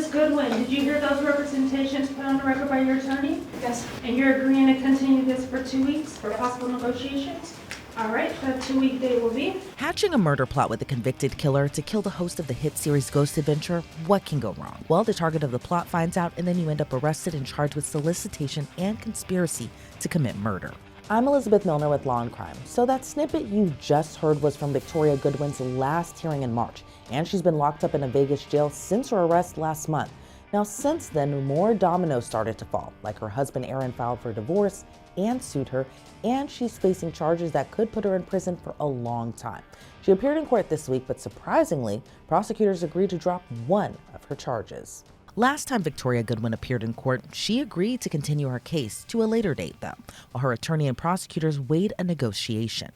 Ms. Goodwin, did you hear those representations put on the record by your attorney? Yes. And you're agreeing to continue this for 2 weeks for possible negotiations? All right, that 2-week date will be. Hatching a murder plot with a convicted killer to kill the host of the hit series Ghost Adventure, what can go wrong? Well, the target of the plot finds out, and then you end up arrested and charged with solicitation and conspiracy to commit murder. I'm Elizabeth Millner with Law&Crime. So that snippet you just heard was from Victoria Goodwin's last hearing in March, and she's been locked up in a Vegas jail since her arrest last month. Now, since then, more dominoes started to fall, like her husband Aaron filed for divorce and sued her, and she's facing charges that could put her in prison for a long time. She appeared in court this week, but surprisingly, prosecutors agreed to drop one of her charges. Last time Victoria Goodwin appeared in court, she agreed to continue her case to a later date, though, while her attorney and prosecutors weighed a negotiation.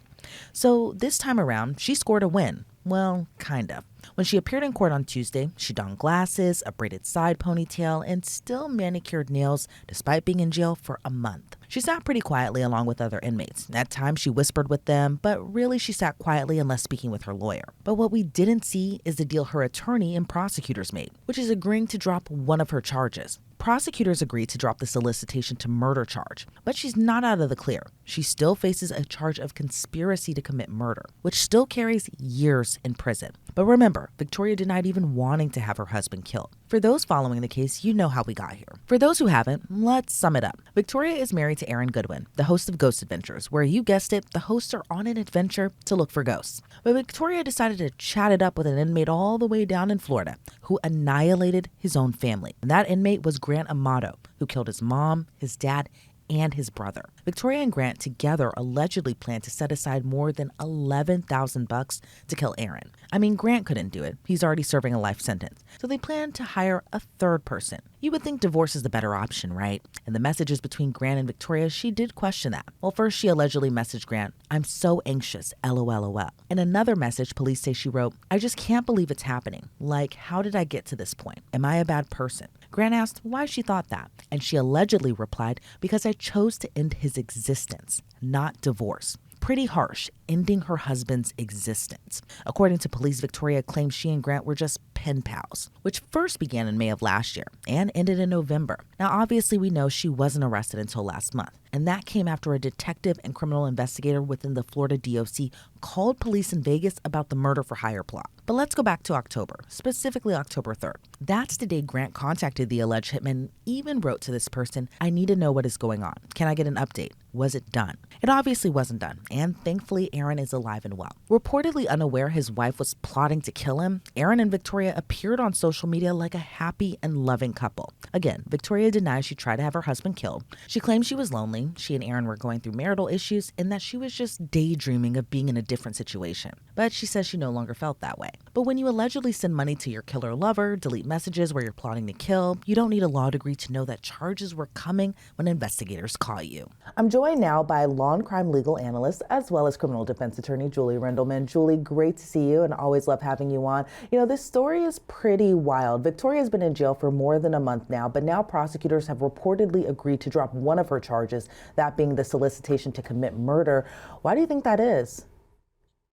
So this time around, she scored a win. Well, kind of. When she appeared in court on Tuesday, she donned glasses, a braided side ponytail, and still manicured nails despite being in jail for a month. She sat pretty quietly along with other inmates. At times, she whispered with them, but really she sat quietly unless speaking with her lawyer. But what we didn't see is the deal her attorney and prosecutors made, which is agreeing to drop one of her charges. Prosecutors agreed to drop the solicitation to murder charge, but she's not out of the clear. She still faces a charge of conspiracy to commit murder, which still carries years in prison. But remember, Victoria denied even wanting to have her husband killed. For those following the case, you know how we got here. For those who haven't, let's sum it up. Victoria is married to Aaron Goodwin, the host of Ghost Adventures, where you guessed it, the hosts are on an adventure to look for ghosts. But Victoria decided to chat it up with an inmate all the way down in Florida who annihilated his own family. And that inmate was Grant Amato, who killed his mom, his dad, and his brother. Victoria and Grant together allegedly planned to set aside more than $11,000 to kill Aaron. I mean, Grant couldn't do it. He's already serving a life sentence. So they planned to hire a third person. You would think divorce is the better option, right? In the messages between Grant and Victoria, she did question that. Well, first she allegedly messaged Grant, "I'm so anxious, LOLOL." In another message, police say she wrote, "I just can't believe it's happening. Like, how did I get to this point? Am I a bad person?" Grant asked why she thought that, and she allegedly replied, "Because I chose to end his existence, not divorce." Pretty harsh, ending her husband's existence. According to police, Victoria claims she and Grant were just pen pals, which first began in May of last year and ended in November. Now, obviously, we know she wasn't arrested until last month, and that came after a detective and criminal investigator within the Florida DOC called police in Vegas about the murder for hire plot. But let's go back to October, specifically October 3rd. That's the day Grant contacted the alleged hitman, even wrote to this person, "I need to know what is going on. Can I get an update? Was it done?" It obviously wasn't done, and thankfully Aaron is alive and well. Reportedly unaware his wife was plotting to kill him, Aaron and Victoria appeared on social media like a happy and loving couple. Again, Victoria denies she tried to have her husband killed. She claims she was lonely, she and Aaron were going through marital issues, and that she was just daydreaming of being in a different situation. But she says she no longer felt that way. But when you allegedly send money to your killer lover, delete messages where you're plotting to kill, you don't need a law degree to know that charges were coming when investigators call you. I'm joined now by Law&Crime legal analyst as well as criminal defense attorney Julie Rendelman. Julie, great to see you and always love having you on. You know, this story is pretty wild. Victoria's been in jail for more than a month now, but now prosecutors have reportedly agreed to drop one of her charges, that being the solicitation to commit murder. Why do you think that is?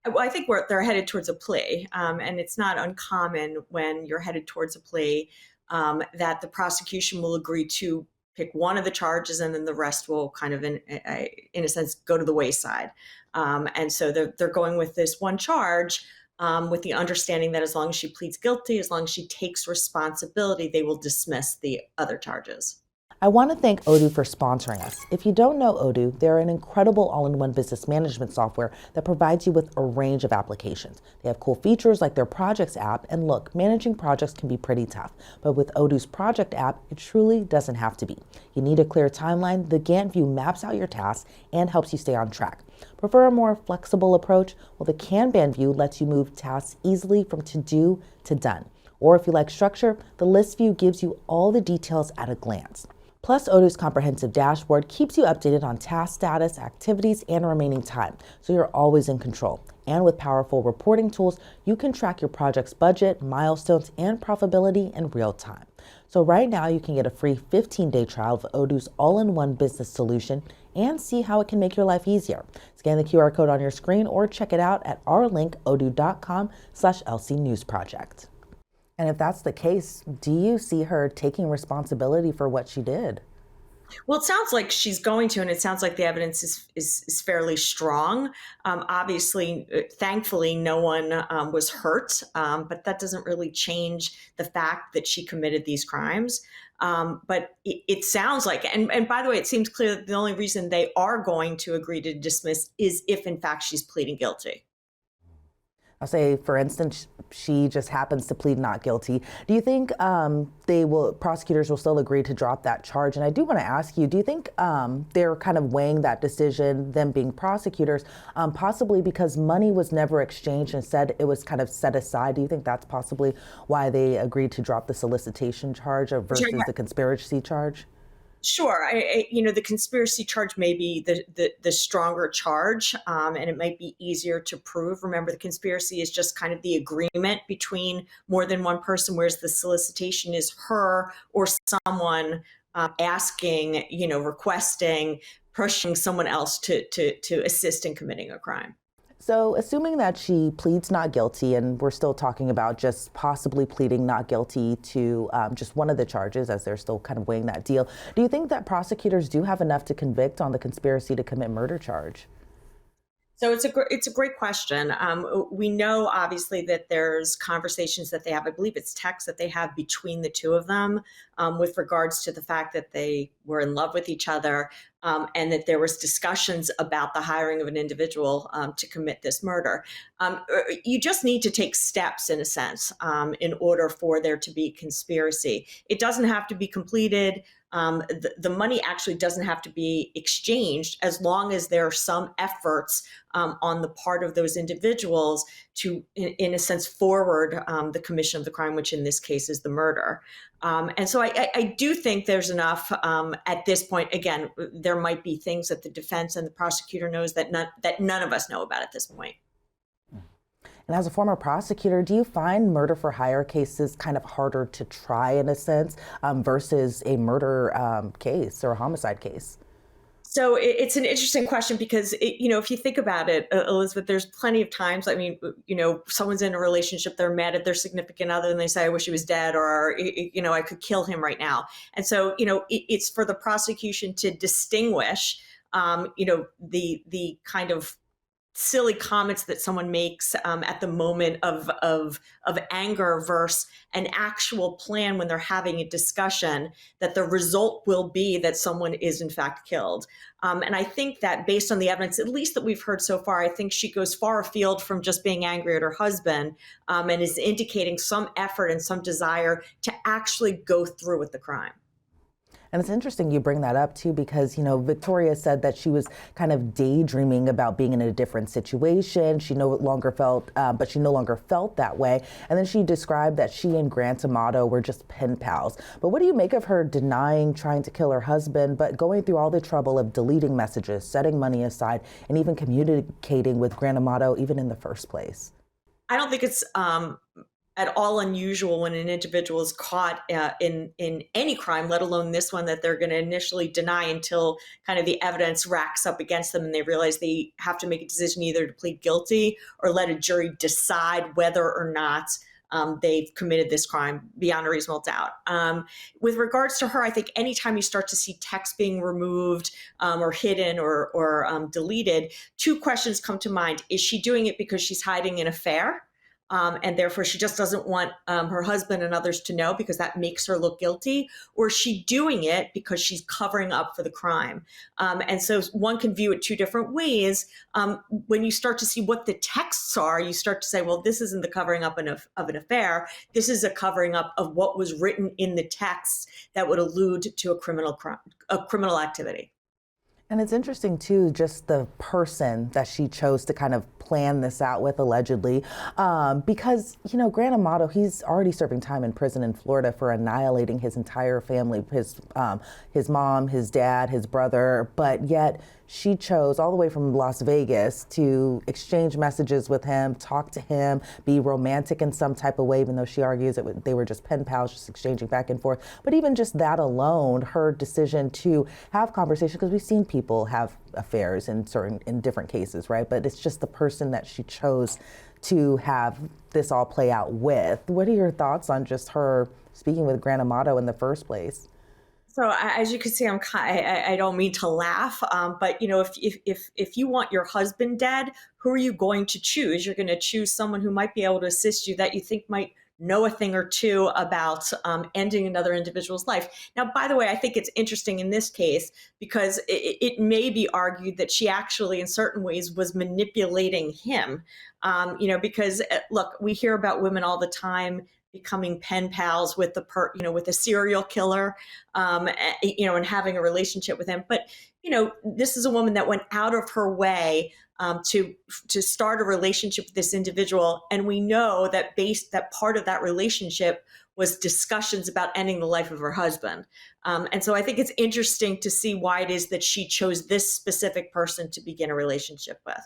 Well, I think they're headed towards a plea, and it's not uncommon when you're headed towards a plea that the prosecution will agree to pick one of the charges and then the rest will kind of, in a sense, go to the wayside. And so they're going with this one charge with the understanding that as long as she pleads guilty, as long as she takes responsibility, they will dismiss the other charges. I want to thank Odoo for sponsoring us. If you don't know Odoo, they're an incredible all-in-one business management software that provides you with a range of applications. They have cool features like their Projects app, and look, managing projects can be pretty tough, but with Odoo's Project app, it truly doesn't have to be. You need a clear timeline, the Gantt view maps out your tasks and helps you stay on track. Prefer a more flexible approach? Well, the Kanban view lets you move tasks easily from to-do to done. Or if you like structure, the list view gives you all the details at a glance. Plus, Odoo's comprehensive dashboard keeps you updated on task status, activities, and remaining time, so you're always in control. And with powerful reporting tools, you can track your project's budget, milestones, and profitability in real time. So right now, you can get a free 15-day trial of Odoo's all-in-one business solution and see how it can make your life easier. Scan the QR code on your screen or check it out at our link, odoo.com/LC News Project. And if that's the case, do you see her taking responsibility for what she did? Well, it sounds like she's going to, and it sounds like the evidence is fairly strong. Obviously, thankfully, no one was hurt, but that doesn't really change the fact that she committed these crimes. But it sounds like, and by the way, it seems clear that the only reason they are going to agree to dismiss is if, in fact, she's pleading guilty. I'll say, for instance, she just happens to plead not guilty. Do you think prosecutors will still agree to drop that charge? And I do want to ask you, do you think they're kind of weighing that decision, them being prosecutors, possibly because money was never exchanged and said it was kind of set aside? Do you think that's possibly why they agreed to drop the solicitation charge versus the conspiracy charge? Sure. The conspiracy charge may be the stronger charge, and it might be easier to prove. Remember, the conspiracy is just kind of the agreement between more than one person, whereas the solicitation is her or someone asking, requesting, pushing someone else to assist in committing a crime. So assuming that she pleads not guilty, and we're still talking about just possibly pleading not guilty to just one of the charges as they're still kind of weighing that deal, do you think that prosecutors do have enough to convict on the conspiracy to commit murder charge? So it's a great question. We know obviously that there's conversations that they have. I believe it's texts that they have between the two of them with regards to the fact that they were in love with each other and that there was discussions about the hiring of an individual to commit this murder. You just need to take steps, in a sense, in order for there to be conspiracy. It doesn't have to be completed. The money actually doesn't have to be exchanged as long as there are some efforts on the part of those individuals to, in a sense, forward the commission of the crime, which in this case is the murder. And so I do think there's enough at this point. Again, there might be things that the defense and the prosecutor knows that none of us know about at this point. And as a former prosecutor, do you find murder for hire cases kind of harder to try in a sense versus a murder case or a homicide case? So it's an interesting question because, if you think about it, Elizabeth, there's plenty of times, someone's in a relationship, they're mad at their significant other and they say, I wish he was dead, or, I could kill him right now. And so, it's for the prosecution to distinguish, the kind of silly comments that someone makes at the moment of anger versus an actual plan when they're having a discussion that the result will be that someone is in fact killed. And I think that based on the evidence, at least that we've heard so far, I think she goes far afield from just being angry at her husband and is indicating some effort and some desire to actually go through with the crime. And it's interesting you bring that up too, because, Victoria said that she was kind of daydreaming about being in a different situation. She no longer felt that way. And then she described that she and Grant Amato were just pen pals. But what do you make of her denying trying to kill her husband, but going through all the trouble of deleting messages, setting money aside, and even communicating with Grant Amato even in the first place? I don't think it's at all unusual when an individual is caught in any crime, let alone this one, that they're going to initially deny until kind of the evidence racks up against them and they realize they have to make a decision either to plead guilty or let a jury decide whether or not they've committed this crime beyond a reasonable doubt. With regards to her, I think anytime you start to see text being removed or hidden or deleted, two questions come to mind. Is she doing it because she's hiding an affair? And therefore she just doesn't want her husband and others to know because that makes her look guilty? Or is she doing it because she's covering up for the crime? And so one can view it two different ways. When you start to see what the texts are, you start to say, well, this isn't the covering up of an affair. This is a covering up of what was written in the texts that would allude to a criminal activity. And it's interesting, too, just the person that she chose to kind of plan this out with, allegedly, because, Grant Amato, he's already serving time in prison in Florida for annihilating his entire family, his mom, his dad, his brother, but yet she chose all the way from Las Vegas to exchange messages with him, talk to him, be romantic in some type of way, even though she argues that they were just pen pals, just exchanging back and forth. But even just that alone, her decision to have conversation, because we've seen people have affairs in different cases, right? But it's just the person that she chose to have this all play out with. What are your thoughts on just her speaking with Grant Amato in the first place? So as you can see, I don't mean to laugh, but if you want your husband dead, who are you going to choose? You're going to choose someone who might be able to assist you, that you think might know a thing or two about ending another individual's life. Now, by the way, I think it's interesting in this case because it may be argued that she actually, in certain ways, was manipulating him. Because look, we hear about women all the time becoming pen pals with with a serial killer, and having a relationship with him. But this is a woman that went out of her way to start a relationship with this individual, and we know that part of that relationship was discussions about ending the life of her husband. And so I think it's interesting to see why it is that she chose this specific person to begin a relationship with.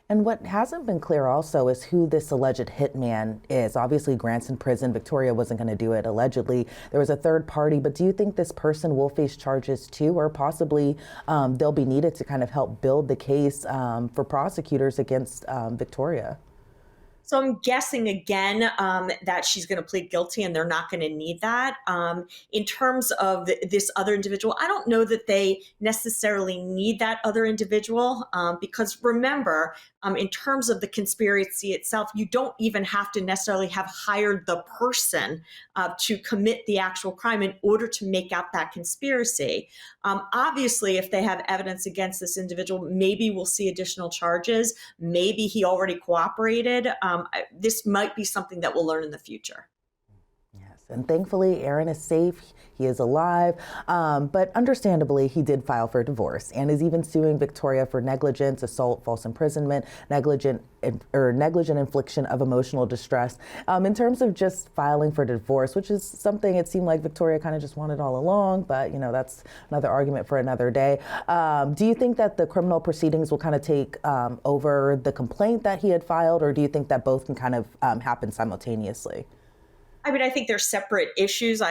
And what hasn't been clear also is who this alleged hitman is. Obviously, Grant's in prison. Victoria wasn't going to do it, allegedly. There was a third party, but do you think this person will face charges too, or possibly they'll be needed to kind of help build the case for prosecutors against Victoria? So I'm guessing again that she's going to plead guilty and they're not going to need that. In terms of this other individual, I don't know that they necessarily need that other individual because remember, in terms of the conspiracy itself, you don't even have to necessarily have hired the person to commit the actual crime in order to make out that conspiracy. Obviously, if they have evidence against this individual, maybe we'll see additional charges. Maybe he already cooperated. This might be something that we'll learn in the future. Yes, and thankfully, Aaron is safe. He is alive, but understandably, he did file for divorce and is even suing Victoria for negligence, assault, false imprisonment, negligent infliction of emotional distress. In terms of just filing for divorce, which is something it seemed like Victoria kind of just wanted all along, but that's another argument for another day. Do you think that the criminal proceedings will kind of take over the complaint that he had filed, or do you think that both can kind of happen simultaneously? I mean, I think they're separate issues.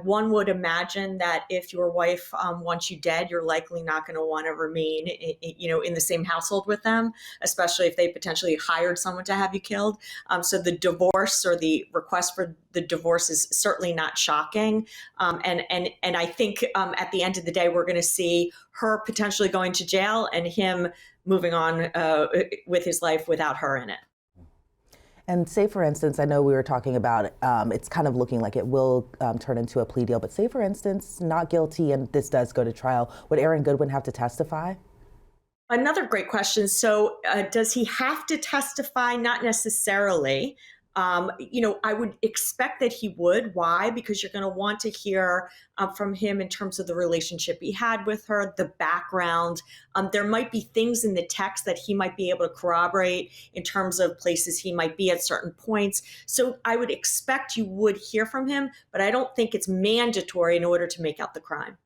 One would imagine that if your wife wants you dead, you're likely not going to want to remain, in the same household with them, especially if they potentially hired someone to have you killed. So the divorce or the request for the divorce is certainly not shocking. And I think at the end of the day, we're going to see her potentially going to jail and him moving on with his life without her in it. And say, for instance, I know we were talking about it's kind of looking like it will turn into a plea deal, but say, for instance, not guilty and this does go to trial, would Aaron Goodwin have to testify? Another great question. So does he have to testify? Not necessarily. I would expect that he would. Why? Because you're going to want to hear from him in terms of the relationship he had with her, the background. There might be things in the text that he might be able to corroborate in terms of places he might be at certain points. So I would expect you would hear from him, but I don't think it's mandatory in order to make out the crime.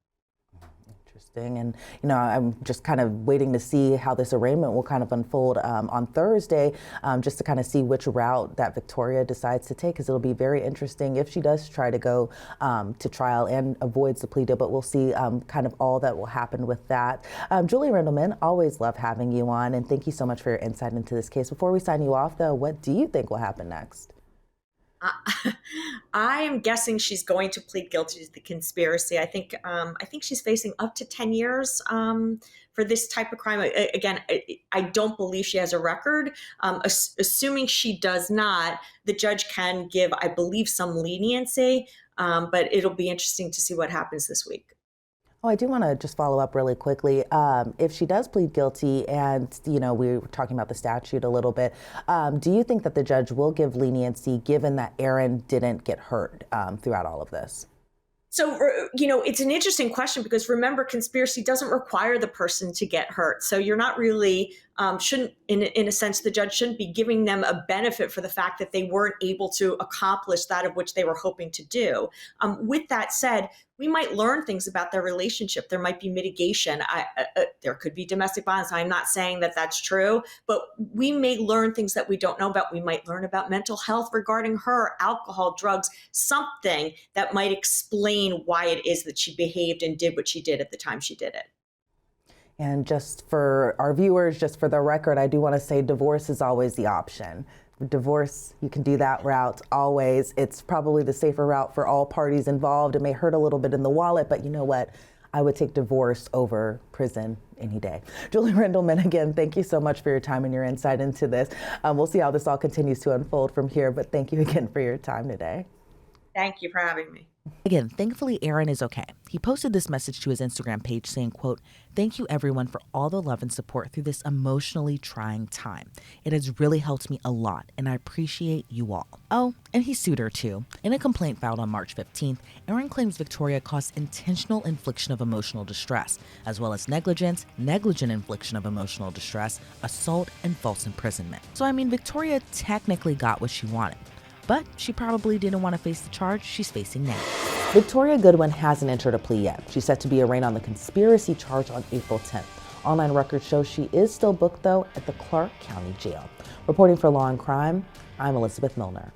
And, I'm just kind of waiting to see how this arraignment will kind of unfold on Thursday, just to kind of see which route that Victoria decides to take, because it'll be very interesting if she does try to go to trial and avoids the plea deal. But we'll see kind of all that will happen with that. Julie Randleman, always love having you on, and thank you so much for your insight into this case. Before we sign you off, though, what do you think will happen next? I am guessing she's going to plead guilty to the conspiracy. I think she's facing up to 10 years for this type of crime. Again, I don't believe she has a record. Assuming she does not, the judge can give, I believe, some leniency, but it'll be interesting to see what happens this week. Oh, I do want to just follow up really quickly. If she does plead guilty and, we were talking about the statute a little bit, do you think that the judge will give leniency given that Aaron didn't get hurt throughout all of this? So, it's an interesting question because remember, conspiracy doesn't require the person to get hurt. So you're not really, in a sense, the judge shouldn't be giving them a benefit for the fact that they weren't able to accomplish that of which they were hoping to do. With that said, we might learn things about their relationship. There might be mitigation. There could be domestic violence. I'm not saying that that's true, but we may learn things that we don't know about. We might learn about mental health regarding her, alcohol, drugs, something that might explain why it is that she behaved and did what she did at the time she did it. And just for our viewers, just for the record, I do want to say divorce is always the option. Divorce, you can do that route always. It's probably the safer route for all parties involved. It may hurt a little bit in the wallet, but you know what? I would take divorce over prison any day. Julie Rendelman, again, thank you so much for your time and your insight into this. We'll see how this all continues to unfold from here, but thank you again for your time today. Thank you for having me. Again, thankfully, Aaron is okay. He posted this message to his Instagram page saying, quote, "Thank you everyone for all the love and support through this emotionally trying time. It has really helped me a lot, and I appreciate you all." Oh, and he sued her too. In a complaint filed on March 15th, Aaron claims Victoria caused intentional infliction of emotional distress, as well as negligent infliction of emotional distress, assault, and false imprisonment. So I mean, Victoria technically got what she wanted. But she probably didn't want to face the charge she's facing now. Victoria Goodwin hasn't entered a plea yet. She's set to be arraigned on the conspiracy charge on April 10th. Online records show she is still booked, though, at the Clark County Jail. Reporting for Law and Crime, I'm Elizabeth Millner.